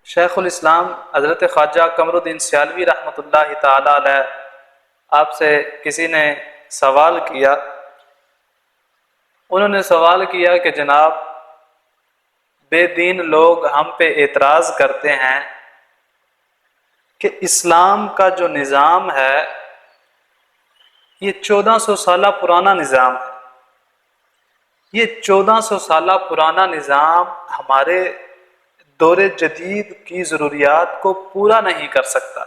شیخ الاسلام حضرت خواجہ قمر الدین سیالوی رحمۃ اللہ تعالی علیہ آپ سے کسی نے سوال کیا. انہوں نے سوال کیا کہ جناب بے دین لوگ ہم پہ اعتراض کرتے ہیں کہ اسلام کا جو نظام ہے یہ 1400 سالہ پرانا نظام ہے. یہ 1400 سالہ پرانا نظام ہمارے دور جدید کی ضروریات کو پورا نہیں کر سکتا.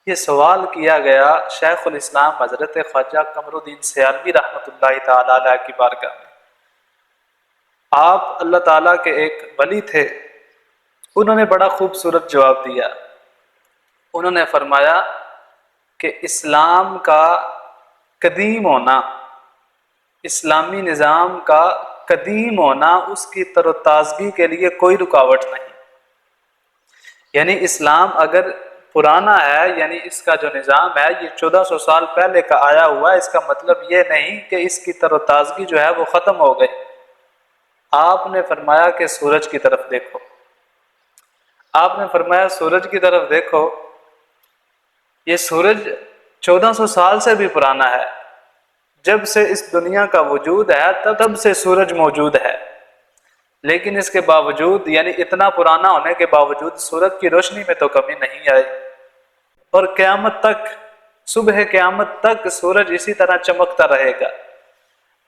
یہ سوال کیا گیا شیخ الاسلام حضرت خواجہ قمر الدین سیالوی رحمۃ اللہ تعالی علیہ کی بارگاہ میں. آپ اللہ تعالیٰ کے ایک ولی تھے. انہوں نے بڑا خوبصورت جواب دیا. انہوں نے فرمایا کہ اسلام کا قدیم ہونا، اسلامی نظام کا قدیم ہونا اس کی تر و تازگی کے لیے کوئی رکاوٹ نہیں. یعنی اسلام اگر پرانا ہے، یعنی اس کا جو نظام ہے یہ 1400 سال پہلے کا آیا ہوا ہے، اس کا مطلب یہ نہیں کہ اس کی تر و تازگی جو ہے وہ ختم ہو گئی. آپ نے فرمایا کہ سورج کی طرف دیکھو. آپ نے فرمایا سورج کی طرف دیکھو، یہ سورج 1400 سال سے بھی پرانا ہے. جب سے اس دنیا کا وجود ہے تب سے سورج موجود ہے، لیکن اس کے باوجود یعنی اتنا پرانا ہونے کے باوجود سورج کی روشنی میں تو کمی نہیں آئی، اور قیامت تک، صبح قیامت تک سورج اسی طرح چمکتا رہے گا.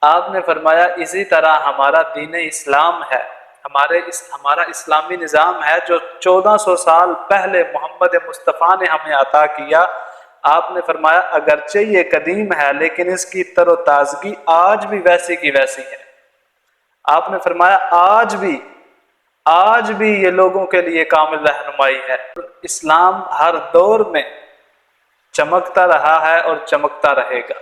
آپ نے فرمایا اسی طرح ہمارا دین اسلام ہے، ہمارا اسلامی نظام ہے جو 1400 سال پہلے محمد مصطفیٰ نے ہمیں عطا کیا. آپ نے فرمایا اگرچہ یہ قدیم ہے لیکن اس کی تر و تازگی آج بھی ویسی کی ویسی ہے. آپ نے فرمایا آج بھی یہ لوگوں کے لیے کامل رہنمائی ہے. اسلام ہر دور میں چمکتا رہا ہے اور چمکتا رہے گا.